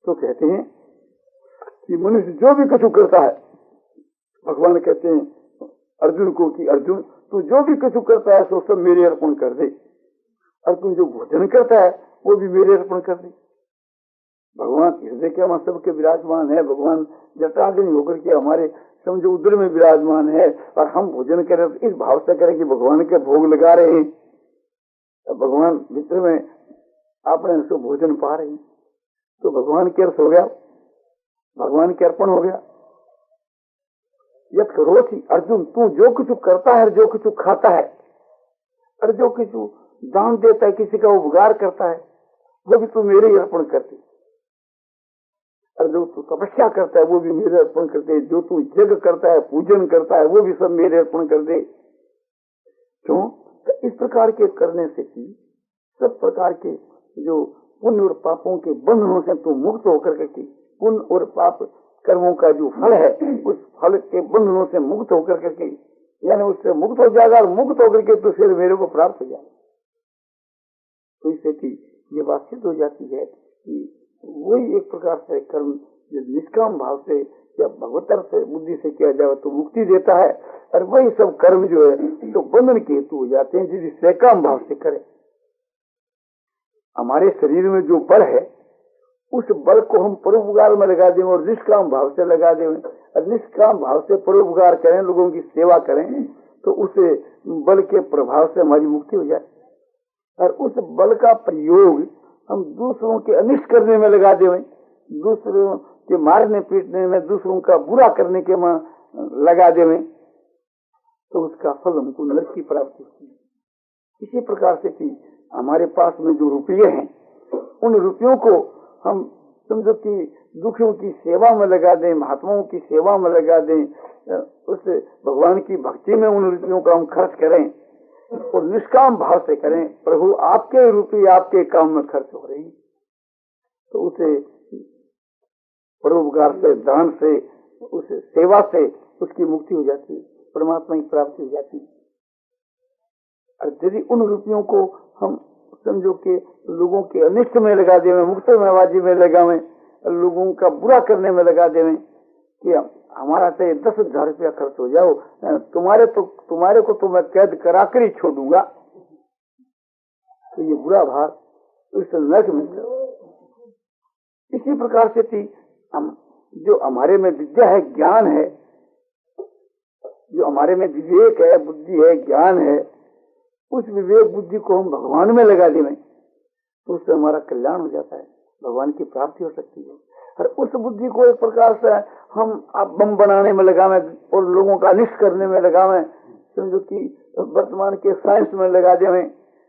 तो कहते हैं कि मनुष्य जो भी कुछ करता है, भगवान कहते हैं अर्जुन को कि अर्जुन तू जो भी कुछ करता है सो सब मेरे अर्पण कर दे। अर्जुन जो भोजन करता है वो भी मेरे अर्पण कर दे। भगवान हृदय के वहां सबके विराजमान है। भगवान जटाग्नि होकर के हमारे समझो उधर में विराजमान है और हम भोजन करें तो इस भाव से करें कि भगवान के भोग लगा रहे हैं, तो भगवान भीतर में अपने से भोजन पा रहे हैं, तो भगवान के अर्थ हो गया, भगवान के अर्पण हो गया। यद करोति अर्जुन तू जो कुछ करता है, जो कुछ खाता है और जो कुछ दान देता है, किसी का उपकार करता है, वो भी तू मेरे ही अर्पण करती। और जो तू तपस्या करता है वो भी मेरे अर्पण कर दे। जो तू यज्ञ करता है, पूजन करता है, वो भी सब मेरे अर्पण कर दे। क्यों? तो इस प्रकार के करने से ही सब प्रकार के जो पुण्य और पापों के बंधनों से तू मुक्त होकर के पुण्य और पाप कर्मों का जो फल है उस फल के बंधनों से मुक्त होकर के यानी उससे मुक्त हो जाएगा और मुक्त होकर के तो फिर मेरे को प्राप्त हो जाएगा। तो इससे कि ये बात सिद्ध हो जाती है कि वही एक प्रकार से कर्म जो निष्काम भाव से या भगवतर से बुद्धि से किया जाए तो मुक्ति देता है, और वही सब कर्म जो है तो बंधन के हेतु हो जाते हैं जिसे सकाम भाव से करे। हमारे शरीर में जो बल है उस बल को हम परोपकार में लगा दें और निष्काम भाव से लगा दें, और निष्काम भाव से परोपकार करें, लोगों की सेवा करें, तो उस बल के प्रभाव से हमारी मुक्ति हो जाए। और उस बल का प्रयोग हम दूसरों के अनिष्ट करने में लगा दें, दूसरों के मारने पीटने में, दूसरों का बुरा करने के में लगा दें, तो उसका फल हमको नरक की प्राप्ति होती है। इसी प्रकार से कि हमारे पास में जो रुपये हैं उन रुपयों को हम समझो कि दुखियों की सेवा में लगा दें, महात्माओं की सेवा में लगा दें, उस भगवान की भक्ति में उन रुपयों का हम खर्च करें और निष्काम भाव से करें। प्रभु आपके रुपये आपके काम में खर्च हो रही, तो उसे परोपकार से, दान से, उस सेवा से उसकी मुक्ति हो जाती है, परमात्मा की प्राप्ति हो जाती है। और यदि उन रुपयों को हम समझो कि लोगों के अनिष्ट में लगा देवे, मुक्तमेवाजी में लगावे, लोगों का बुरा करने में लगा देवे कि हमारा तो 10,000 रुपया खर्च हो जाओ, तुम्हारे को तो मैं कैद करा कर ही छोड़ूंगा, तो ये बुरा भाव इस नरक में। इसी प्रकार से थी हम जो हमारे में विद्या है, ज्ञान है, जो हमारे में विवेक है, बुद्धि है, ज्ञान है, उस विवेक बुद्धि को हम भगवान में लगा दें तो उससे हमारा कल्याण हो जाता है, भगवान की प्राप्ति हो सकती है। और उस बुद्धि को एक प्रकार से हम बम बनाने में लगावे और लोगों का अनिष्ट करने में लगावे, समझो कि वर्तमान के साइंस में लगा देवे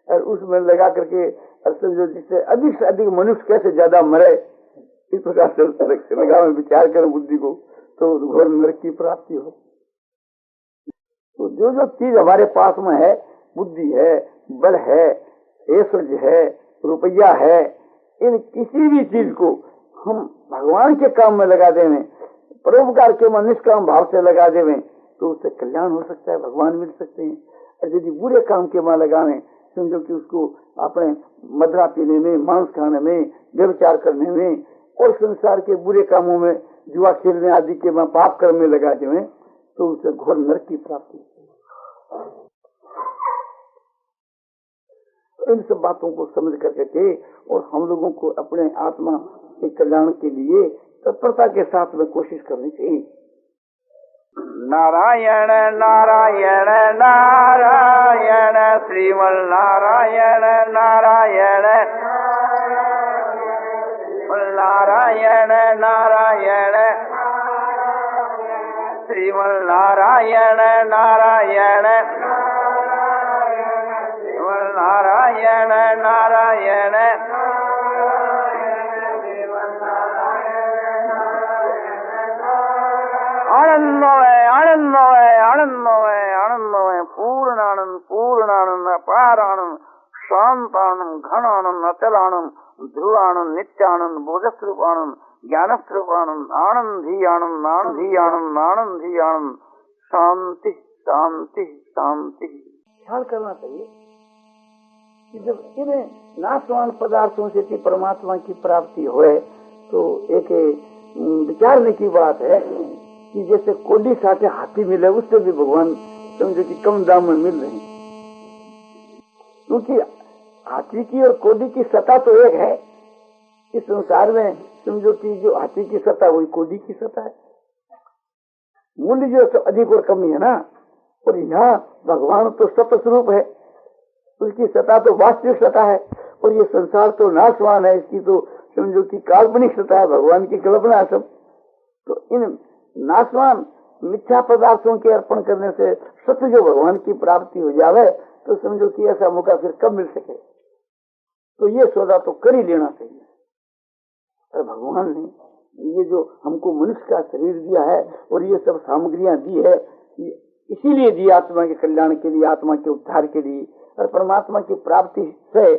और उसमें लगा करके समझो जिससे अधिक से अधिक मनुष्य कैसे ज्यादा मरे, इस प्रकार से लगावे, विचार करें बुद्धि को, तो घोर नरक की प्राप्ति हो। तो जो जो चीज हमारे पास में है, बुद्धि है, बल है, ऐश्वर्य है, रुपया है, इन किसी भी चीज को हम भगवान के काम में लगा देवें, परोपकार के मन निष्काम भाव से लगा देवें, तो उससे कल्याण हो सकता है, भगवान मिल सकते हैं। और यदि बुरे काम के मन लगावें, समझो कि उसको अपने मदिरा पीने में, मांस खाने में, व्यभिचार करने में और संसार के बुरे कामों में, जुआ खेलने आदि के में, पाप कर्म में लगा देवें, तो उससे घोर नरक की प्राप्ति होती है। इन सब बातों को समझ करके और हम लोगों को अपने आत्मा के कल्याण के लिए तत्परता के साथ में कोशिश करनी चाहिए। नारायण नारायण नारायण श्रीमन नारायण नारायण नारायण नारायण श्रीमन नारायण नारायण नारायण नारायण आनंदमय आनंदमय आनंदमय आनंदमय पूर्णानंद पूर्णानंद अपारानंद शांतानंद घनानंद अचलानंद ध्रुवानंद नित्यानंद बोधस्वरूपानंद ज्ञानस्वरूपानंद आनंदी आनंद आनंदी आनंद आनंदी आनंद शांति शांति शांति। ख्याल करना चाहिए कि जब इन नाशवान पदार्थों से परमात्मा की प्राप्ति होए तो एक विचारने की बात है कि जैसे कोडी साथे हाथी मिले, उससे भी भगवान समझो कि कम दाम में मिल रहे हैं, क्योंकि हाथी की और कोडी की सत्ता तो एक है इस संसार में। समझो कि जो हाथी की सत्ता वही कोडी की सत्ता है, मूल्य जो तो अधिक और कमी है ना। और यहाँ भगवान तो सत्य स्वरूप है, उसकी सत्ता तो वास्तविक सत्ता है, और ये संसार तो नाशवान है, इसकी तो समझो कि काल्पनिक सत्ता है, भगवान की कल्पना है सब। तो इन नाशवान मिथ्या पदार्थों के अर्पण करने से सत्य जो भगवान की प्राप्ति हो जावे, तो समझो कि ऐसा मौका फिर कब मिल सके। तो ये सौदा तो कर ही लेना चाहिए। और भगवान ने ये जो हमको मनुष्य का शरीर दिया है और ये सब सामग्रियां दी है, इसीलिए दी आत्मा के कल्याण के लिए, आत्मा के उद्धार के लिए। और परमात्मा की प्राप्ति से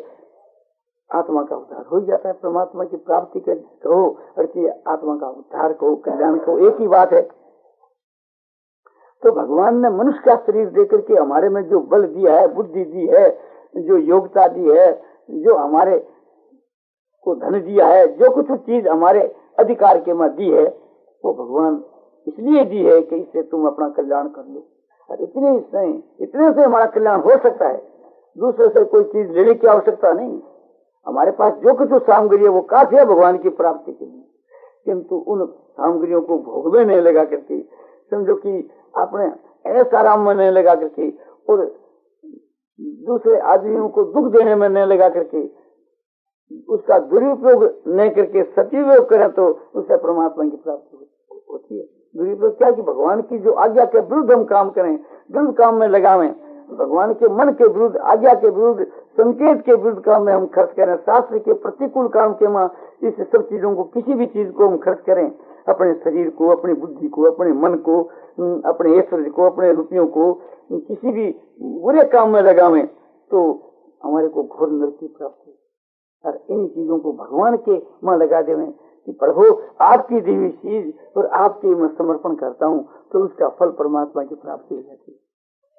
आत्मा का उद्धार हो जाता है। परमात्मा की प्राप्ति कहो और आत्मा का उद्धार कहो, कल्याण कहो, एक ही बात है। तो भगवान ने मनुष्य का शरीर देकर के हमारे में जो बल दिया है, बुद्धि दी है, जो योग्यता दी है, जो हमारे को धन दिया है, जो कुछ चीज हमारे अधिकार के में दी है, वो भगवान इसलिए दी है कि इससे तुम अपना कल्याण कर लो। और इतने से हमारा कल्याण हो सकता है, दूसरे से कोई चीज लेने की आवश्यकता नहीं। हमारे पास जो कुछ सामग्री है वो काफी है भगवान की प्राप्ति के लिए, किंतु उन सामग्रियों को भोग में नहीं लगा करके, समझो कि अपने ऐसा आराम में नहीं लगा करके, और दूसरे आदमियों को दुख देने में नहीं लगा करके, उसका दुरुपयोग नहीं करके सदुपयोग करें, तो उससे परमात्मा की प्राप्ति होती है। दुरुपयोग क्या कि भगवान की जो आज्ञा के विरुद्ध हम काम करें, गलत काम में लगावें, भगवान के मन के विरुद्ध, आज्ञा के विरुद्ध, संकेत के विरुद्ध काम में हम खर्च करें, शास्त्र के प्रतिकूल काम के में इस सब चीजों को, किसी भी चीज को हम खर्च करें, अपने शरीर को, अपनी बुद्धि को, अपने मन को, अपने ऐश्वर्य को, अपने रुपयों को किसी भी बुरे काम में लगावें, तो हमारे को घोर नरक की प्राप्ति। और इन चीजों को भगवान के में लगा देवें कि प्रभु आपकी दी हुई चीज और आपके मैं समर्पण करता हूँ, तो उसका फल परमात्मा की प्राप्ति हो जाती है।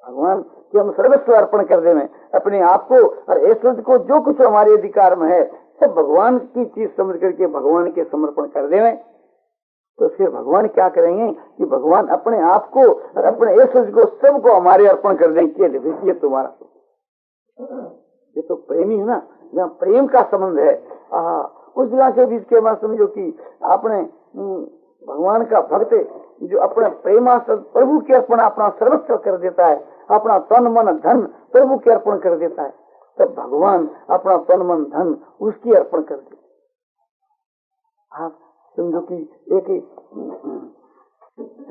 भगवान के हम सर्वस्व अर्पण कर देवें, अपने आप को और ऐश्वर्य को, जो कुछ हमारे अधिकार में है, सब भगवान की चीज समझ करके भगवान के समर्पण कर देवें, तो फिर भगवान क्या करेंगे कि भगवान अपने आप को और अपने ऐश्वर्य को सबको हमारे अर्पण कर देंगे। ये तुम्हारा, ये तो प्रेमी है ना, जहाँ प्रेम का संबंध है, उस जगह के बीच के बात समझो कि आपने भगवान का भक्त जो अपने प्रेमास्पद प्रभु के अर्पण अपना सर्वस्व कर देता है, अपना तन मन धन प्रभु के अर्पण कर देता है, तब भगवान अपना तन मन धन उसकी अर्पण कर देते। आप समझो कि एक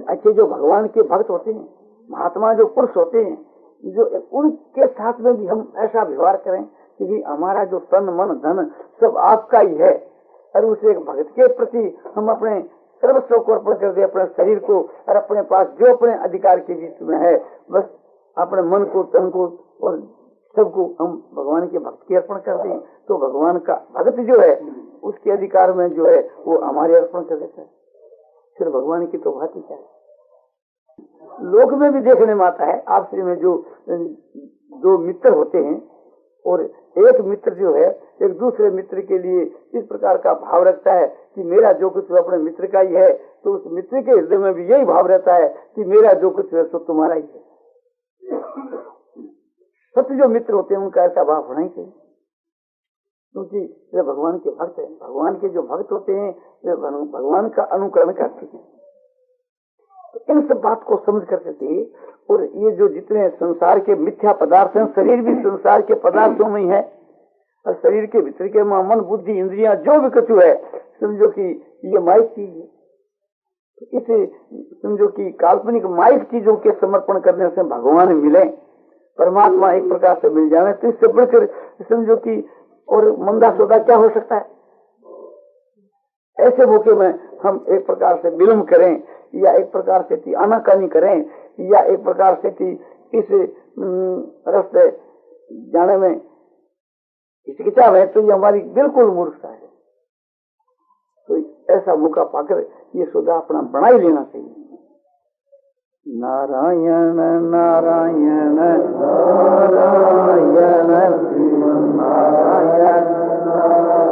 अच्छे जो भगवान के भक्त होते हैं, महात्मा जो पुरुष होते हैं, जो उनके साथ में भी हम ऐसा व्यवहार करें कि भी हमारा जो तन मन धन सब आपका ही है, और उस एक भक्त के प्रति हम अपने सर्वस्व को अर्पण कर दे, अपने शरीर को और अपने पास जो अपने अधिकार के बीच में है, बस अपने मन को, तन को और सबको हम भगवान के भक्त के अर्पण कर दें, तो भगवान का भक्त जो है उसके अधिकार में जो है वो हमारे अर्पण कर देता है। फिर भगवान की तो बात ही क्या है। लोक में भी देखने में आता है, आपसे में जो दो मित्र होते हैं और एक मित्र जो है एक दूसरे मित्र के लिए इस प्रकार का भाव रखता है कि मेरा जो कुछ अपने मित्र का ही है, तो उस मित्र के हृदय में भी यही भाव रहता है कि मेरा जो कुछ है सो तुम्हारा ही है। सत्य जो मित्र होते हैं उनका ऐसा भाव होना ही चाहिए, क्योंकि वे भगवान के भक्त हैं। भगवान के जो भक्त होते हैं वे भगवान का अनुकरण करते हैं। तो इन सब बात को समझ करके, और ये जो जितने संसार के मिथ्या पदार्थ हैं, शरीर भी संसार के पदार्थों में ही है, और शरीर के भीतर के मन बुद्धि इंद्रियां जो भी कुछ है, समझो कि ये माइक चीज है। इसे समझो कि काल्पनिक माइक चीजों के समर्पण करने से भगवान मिले, परमात्मा एक प्रकार से मिल जाए, तो इससे बढ़कर समझो कि और मंदा सौदा क्या हो सकता है। ऐसे मौके में हम एक प्रकार से विलम्ब करें, या एक प्रकार से आनाकानी करें, या एक प्रकार से इस रास्ते जाने में हिचकिचाव है, तो ये हमारी बिल्कुल मूर्खता है। तो ऐसा मौका पाकर ये सौदा अपना बना ही लेना चाहिए। नारायण नारायण नारायण श्रीमन नारायण नारायण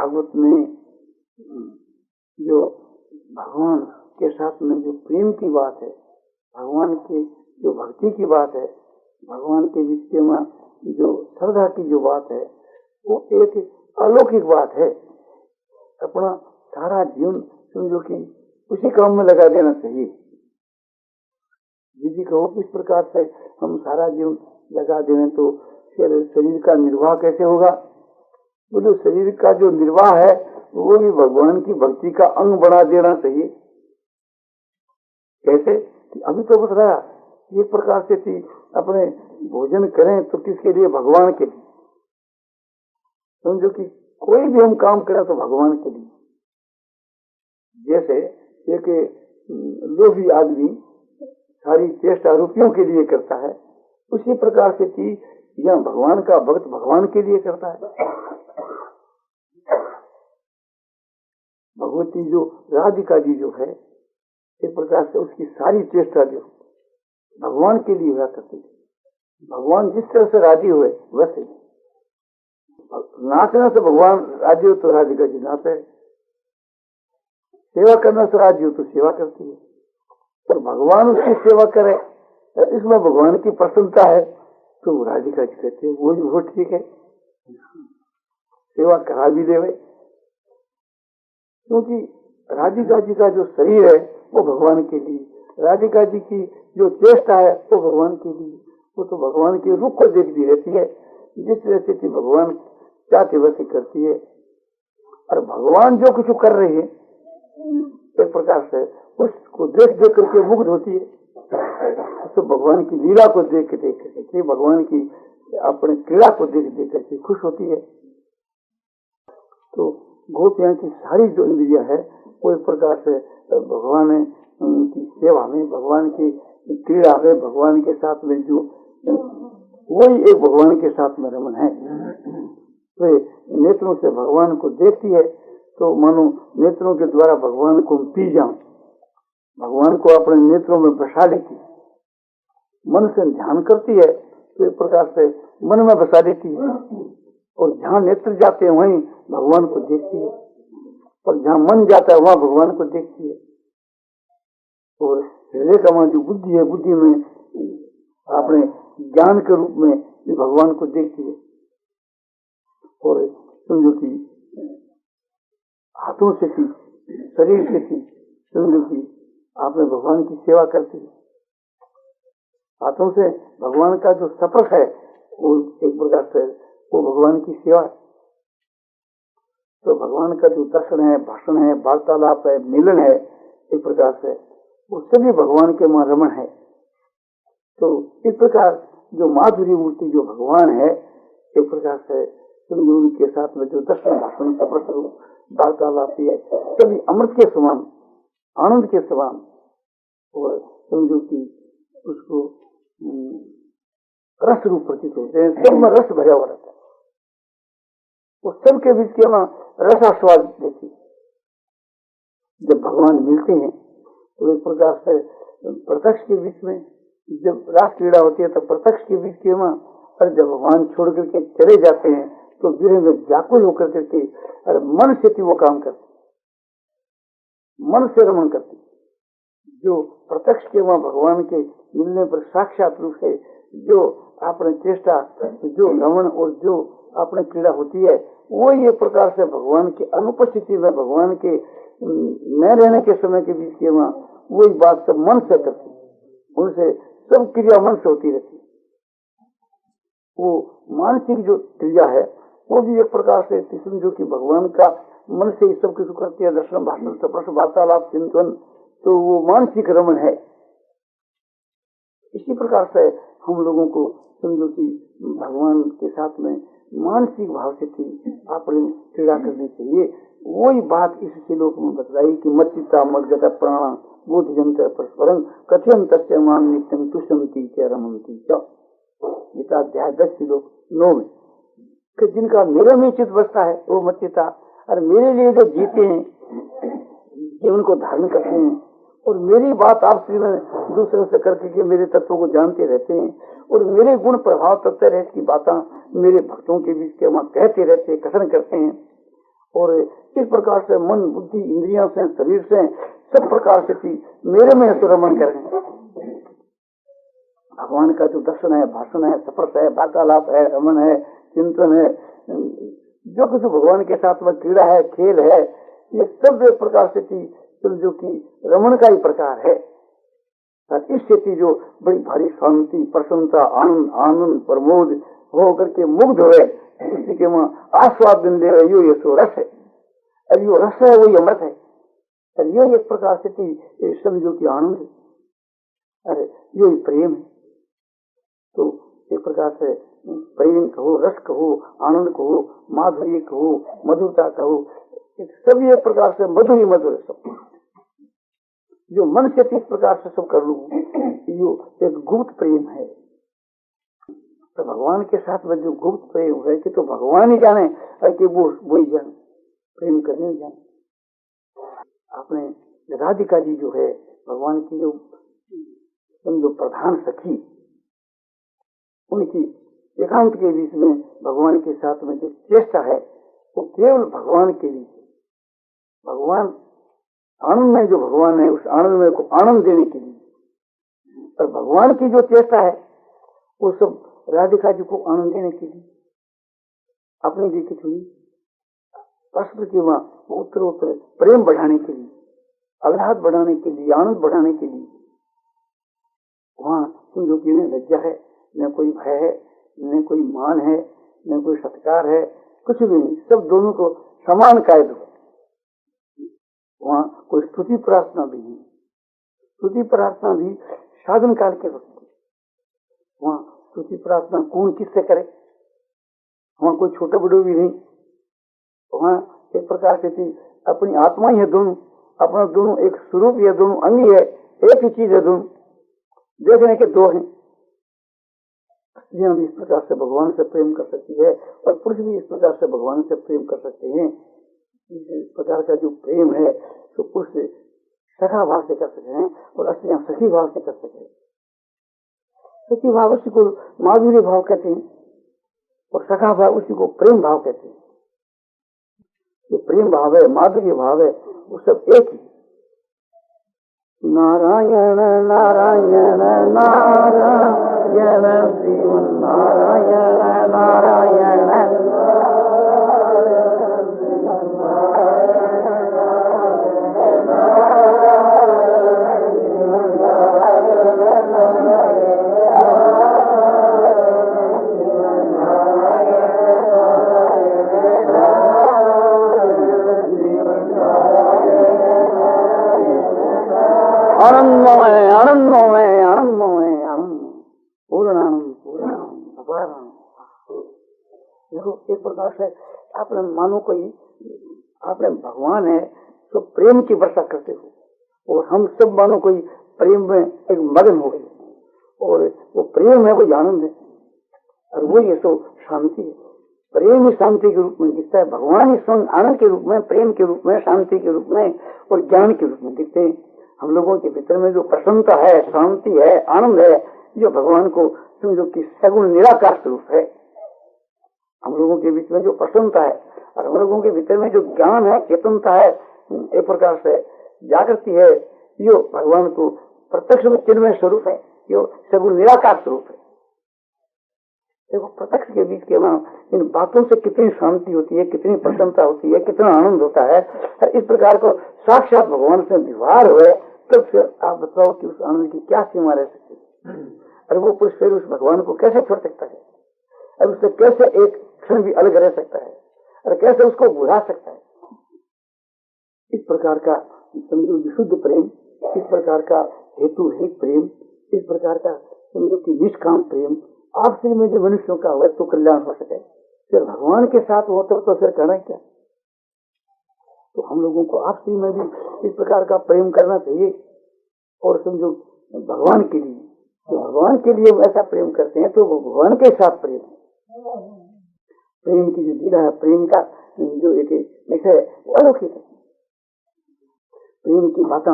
भागवत में जो भगवान के साथ में जो प्रेम की बात है, भगवान की जो भक्ति की बात है, भगवान के विषय में जो श्रद्धा की जो बात है, वो एक अलौकिक बात है। अपना सारा जीवन समझो कि उसी काम में लगा देना चाहिए। यदि कहो किस प्रकार से हम सारा जीवन लगा दें तो फिर शरीर का निर्वाह कैसे होगा? वो जो शरीर का जो निर्वाह है वो भी भगवान की भक्ति का अंग बना देना चाहिए। कैसे? अभी तो बस रहा एक प्रकार से थी, अपने भोजन करें तो किसके लिए? भगवान के लिए। समझो कि कोई भी हम काम करें तो भगवान के लिए। जैसे एक लोभी आदमी सारी चेष्टा रुपयों के लिए करता है, उसी प्रकार से थी यह भगवान का भक्त भगवान के लिए करता है। भगवती जो राधिका जी जो है, एक प्रकार से उसकी सारी चेष्टा जो भगवान के लिए हुआ करती थी। भगवान जिस तरह से राजी हुए वैसे नाचने से भगवान राजी हो तो राधिका जी नाचे, सेवा करने से राजी हो तो सेवा करती है, और भगवान उसकी सेवा करे इसमें भगवान की प्रसन्नता है तो राधिका जी कहते हैं वो ठीक है, सेवा करा भी देवे। क्योंकि राधिका जी का जो शरीर है वो भगवान के लिए, राधिका जी की जो चेष्टा है वो भगवान के लिए, वो तो भगवान के रूप को देखती रहती है। जिस तरह से भगवान चाहते वैसे करती है, और भगवान जो कुछ कर रहे हैं एक प्रकार से उसको देख देख करके मुग्ध होती है। तो भगवान की लीला को देख करके, भगवान की अपने क्रीड़ा को देख देख करके खुश होती है। तो गोपियां की सारी जो इंद्रिया है वो एक प्रकार से भगवान की सेवा में, भगवान की क्रीड़ा में, भगवान के साथ में जो वही एक भगवान के साथ में रमन है। वे नेत्रों से भगवान को देखती है तो मानो नेत्रों के द्वारा भगवान को पी जाऊं, भगवान को अपने नेत्रों में बसा लेती है। मन से ध्यान करती है तो एक प्रकार से मन में बसा लेती है, और जहाँ नेत्र जाते हैं वहीं भगवान को देखती है, और जहाँ मन जाता है वहाँ भगवान को देखती है। और हृदय का जो बुद्धि है, बुद्धि में अपने ज्ञान के रूप में भगवान को देखती है। और समझो कि हाथों से थी, शरीर से थी, समझो कि आपने भगवान की सेवा करती है। हाथों से भगवान का जो स्पर्श है वो एक प्रकार से वो भगवान की सेवा है। तो भगवान का जो दर्शन है, भाषण है, वार्तालाप है, मिलन है, एक प्रकार से वो सभी भगवान के वहां रमण है। तो इस प्रकार जो माधुरी मूर्ति जो भगवान है, एक प्रकार से के साथ में जो दर्शन भाषण वार्तालाप है, सभी अमृत के समान, आनंद के समान, और समझो कि उसको रस रूप प्रतीत होते हैं। सब में रस भरा हुआ रहता है, वो सबके बीच के वहां रसास्वाद देखिए। जब भगवान मिलते हैं तो एक प्रकार से प्रत्यक्ष के बीच में जब रास क्रीड़ा होती है तो प्रत्यक्ष के बीच के वहां, और जब भगवान छोड़ करके चले जाते हैं तो गिरे में व्याकुल होकर करके और मन से वो काम करते, मन से रमन करते। जो प्रत्यक्ष के वहां भगवान के मिलने पर साक्षात रूप से जो अपने चेष्टा, जो रमन और जो अपने क्रीड़ा होती है, वो ये प्रकार से भगवान की अनुपस्थिति में, भगवान के न रहने के समय के बीच के वहां वही बात सब मन से करती, उनसे सब क्रिया मन से होती रहती। वो मानसिक जो क्रिया है वो भी एक प्रकार से समझो कि भगवान का मन से ही सब कुछ करती है, दर्शन भाषण स्पर्श वार्तालाप चिंतन, तो वो मानसिक रमन है। इसी प्रकार से हम लोगों को समझो कि भगवान के साथ में मानसिक भाव से थी अपनी क्रीड़ा करनी चाहिए। वही बात इस श्लोक में बतलाई कि मच्चिता मदगत प्राण बोध जंत्र परस्परं कथयन तस्य मान नित्यम तुष्यंती च रमंती च। गीता अध्याय 10 श्लोक 9 में कि जिनका मेरे में चित्त बसता है वो मच्चिता, और मेरे लिए जो जीते हैं, जीवन को धारण करते हैं, और मेरी बात आपसे में दूसरों से करके के मेरे तत्वों को जानते रहते हैं, और मेरे गुण प्रभाव तत्व रहते की बातें मेरे भक्तों के बीच के वहां कहते रहते हैं, कथन करते हैं, और इस प्रकार से मन बुद्धि इंद्रियों से शरीर से सब प्रकार से मेरे में तो रमण करें। भगवान का जो दर्शन है, भाषण है, सफर है, वार्तालाप है, रमन है, चिंतन है, जो कुछ भगवान के साथ में क्रीड़ा है, खेल है, ये सब एक प्रकार से जो कि रमन का ही प्रकार है। इससे जो बड़ी भारी शांति, प्रसन्नता, आनंद, आनंद प्रमोद हो करके मुग्ध हुए, उसी के वहाँ आस्वादन ले रहे, यो सो रस है। अब यो रस है वही अमृत है। और यो एक प्रकार से समझो कि आनंद है, अरे यो ही प्रेम है। तो एक प्रकार से प्रेम कहो, रस कहो, आनंद कहो, माधुर्य कहो, मधुरता कहो, सभी एक प्रकार से मधुर ही मधुर है। सब जो मन से इस प्रकार से सब कर लूं, यो एक गुप्त प्रेम है। तो भगवान के साथ में जो गुप्त प्रेम है कि तो भगवान ही जाने कि वो ही जाने, प्रेम करने ही जाने। आपने राधिका जी जो है भगवान की जो समझो प्रधान सखी, उनकी एकांत के बीच में भगवान के साथ में जो चेष्टा है वो केवल भगवान के लिए, भगवान आनंद में जो भगवान है उस आनंद में को आनंद देने के लिए, और भगवान की जो चेष्टा है वो सब राधिका जी को आनंद देने के लिए। अपनी जी की थी परस्पर की वहां उत्तर प्रेम बढ़ाने के लिए, आह्लाद बढ़ाने के लिए, आनंद बढ़ाने के लिए। वहां समझो कि न लज्जा है, न कोई भय है, न कोई मान है, न कोई सत्कार है, कुछ भी नहीं, सब दोनों को समान कायद हो। वहां कोई स्तुति प्रार्थना भी नहीं, स्तुति प्रार्थना भी साधन काल के वक्त। वहां स्तुति प्रार्थना कौन किससे करे, वहां कोई छोटे बड़े भी नहीं। वहां एक प्रकार से थी अपनी आत्मा ही है दोनों, अपना दोनों एक स्वरूप है, दोनों अंग है, एक ही चीज है, दोनों देखने के दो हैं। स्त्रियां भी इस प्रकार से भगवान से प्रेम कर सकती है और पुरुष भी इस प्रकार से भगवान से प्रेम कर सकते हैं। इस प्रकार का जो प्रेम है तो पुरुष सखा भाव से कर सकते हैं और स्त्रियां सखी भाव से कर सकते हैं। सखी भाव उसी को माधुर्य भाव कहते हैं और सखा भाव उसी को प्रेम भाव कहते हैं। जो प्रेम भाव है, माधुर्य भाव है, वो सब एक ही। नारायण नारायण नारायण श्रीमन नारायण नारायण आनंदमय आनंदमय आनंदमय आनंद पूर्णानंद पूर्णानंद अपारानंद। देखो एक प्रकार से आपने मानो कोई आपने भगवान है तो प्रेम की वर्षा करते हो और हम सब मानो कोई प्रेम में एक मगन हो गए और वो प्रेम है, वो आनंद है और वो ये तो शांति है। प्रेम ही शांति के रूप में दिखता है, भगवान ही आनंद के रूप में, प्रेम के रूप में, शांति के रूप में और ज्ञान के रूप में दिखते हैं। हम लोगों के भीतर में जो प्रसन्नता है, शांति है, आनंद है, जो भगवान को समझो कि सगुण निराकार स्वरूप है। हम लोगों के बीच में जो प्रसन्नता है और हम लोगों के भीतर में जो ज्ञान है, चेतनता है, एक प्रकार से जागृति है, यो भगवान को प्रत्यक्ष में चिन्मय स्वरूप है, यो सगुण निराकार स्वरूप है। देखो प्रत्यक्ष के बीच के वहाँ इन बातों से कितनी शांति होती है, कितनी प्रसन्नता होती है, कितना आनंद होता है। इस प्रकार को साक्षात भगवान से व्यवहार हुए तब फिर आप बताओ कि उस आनंद की क्या सीमा रह सकती है। और वो पुरुष फिर उस भगवान को कैसे छोड़ सकता है, और उससे कैसे एक क्षण भी अलग रह सकता है और कैसे उसको बुला सकता है। इस प्रकार का समझो विशुद्ध प्रेम, इस प्रकार का हेतु है प्रेम, इस प्रकार का समझो कि निष्काम प्रेम आपसे में जो मनुष्यों का हो तो कल्याण हो सके। फिर भगवान के साथ हो तो फिर करना क्या। तो हम लोगों को आपसी में भी इस प्रकार का प्रेम करना चाहिए और समझो भगवान के लिए, तो भगवान के लिए ऐसा प्रेम करते हैं तो वो भगवान के साथ प्रेम है। प्रेम की जो लीला है, प्रेम का जो एक विषय वो अलौकिक है। प्रेम की बातें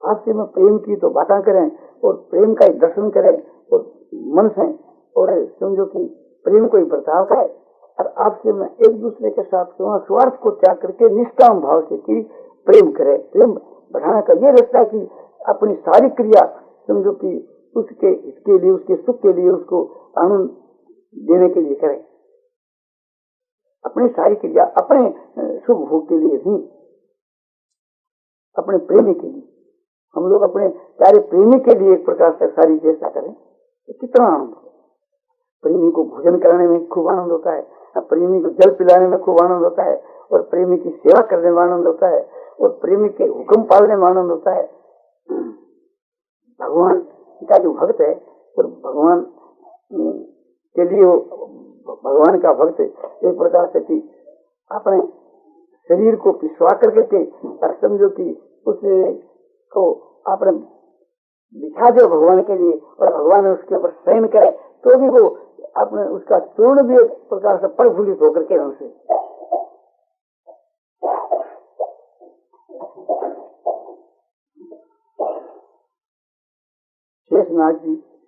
आपसे में प्रेम की तो बातें करें और प्रेम का दर्शन करें और मन से और समझो कि प्रेम कोई बर्ताव करे और आपसे में एक दूसरे के साथ स्वार्थ को त्याग करके निष्काम भाव से कि प्रेम करे। प्रेम बढ़ाने का ये रास्ता कि अपनी सारी क्रिया समझो कि उसके इसके लिए, उसके सुख के लिए, उसको आनंद देने के लिए करें। अपनी सारी क्रिया अपने सुख भोग के लिए ही, अपने प्रेमी के लिए। हम लोग अपने प्यारे प्रेमी के लिए एक प्रकार से सारी चेष्टा करें तो कितना आनंद हो। प्रेमी को भोजन कराने में खूब आनंद होता है, प्रेमी को जल पिलाने में खूब आनंद होता है, और प्रेमी की सेवा करने में आनंद होता है, और प्रेमी के हुक्म पालने में आनंद होता है। भगवान का जो भक्त है और भगवान के लिए भगवान का भक्त एक प्रकार से कि अपने शरीर को पिछवा करके और समझो कि उसको आपने बिछा दे भगवान के लिए और भगवान उसके ऊपर शयन करे तो भी वो अपने उसका चूर्ण भी एक प्रकार से प्रफुल्लित होकर के हमसे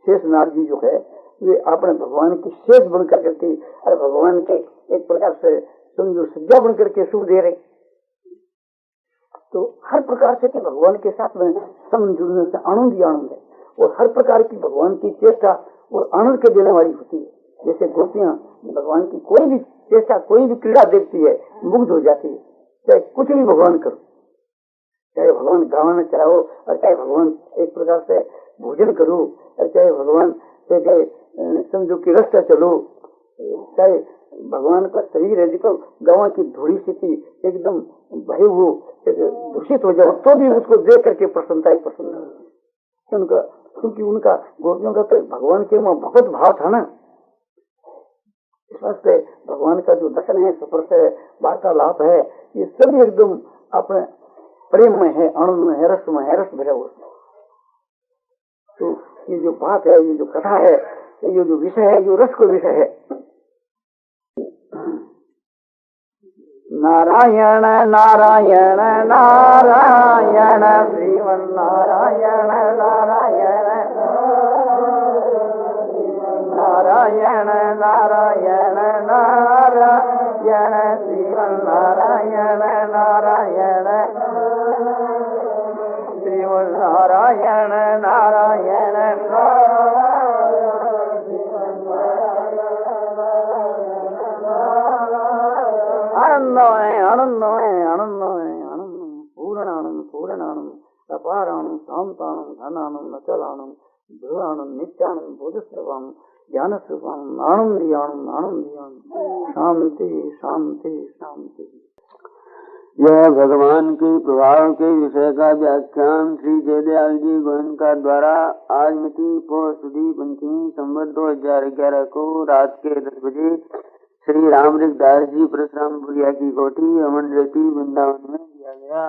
शेषनाग जी जो है वे अपने भगवान की शेष बनकर करके और भगवान के एक प्रकार से समझो सज्जा बन करके सुख दे रहे। तो हर प्रकार से कि भगवान के साथ में संबंध जुड़ने से आनंद ही आनंद है, और हर प्रकार की भगवान की चेष्टा और आनंद के देने वाली होती है। जैसे गोपियां भगवान की कोई भी चेष्टा, कोई भी क्रीड़ा देखती है, मुग्ध हो जाती है। चाहे कुछ भी भगवान करो, चाहे भगवान गाना चलाओ, और चाहे भगवान एक प्रकार से भोजन करो, और चाहे भगवान से समझो कि रास्ता चलो, चाहे भगवान का शरीर है जिसको गाँव की धूड़ी से एकदम भय वो दूषित हो जाओ तो भी उसको देख करके प्रसन्नता ही प्रसन्न उनका, क्योंकि उनका गोपियों का तो भगवान के वहाँ भगवत भाव था ना। इस वास्ते भगवान का जो दर्शन है, सफर से वार्तालाप है, ये सब एकदम अपने प्रेम में है, आनंद में है, रस में है, रस भरा हुआ। तो ये जो बात है, ये जो कथा है, ये जो विषय है, जो रस को विषय है। नारायण नारायण नारायण श्रीमन नारायण नारायण नारायण नारायण नारायण श्रीमन नारायण नारायण श्रीमन नारायण नारायण आनंद है, आनंद है, आनंद पूर्ण आनंद, पूर्ण आनंद, अपार आनंद, शांत आनंद, धन आनंद, अचल आनंद, ध्रुव आनंद, नित्यानंद, बोध स्वरूप ज्ञान स्वरूप आनंद ही आनंद, आनंद ही आनंद, शांति शांति शांति। यह भगवान के प्रभाव के विषय का व्याख्यान श्री जयदयाल जी गोयनका द्वारा आज मिति पौष सुदी पंचमी संवत 2011 को रात के 10 बजे श्री रामरिक दास जी परशुरामपुरिया की कोठी अमन रेती वृंदावन में दिया गया।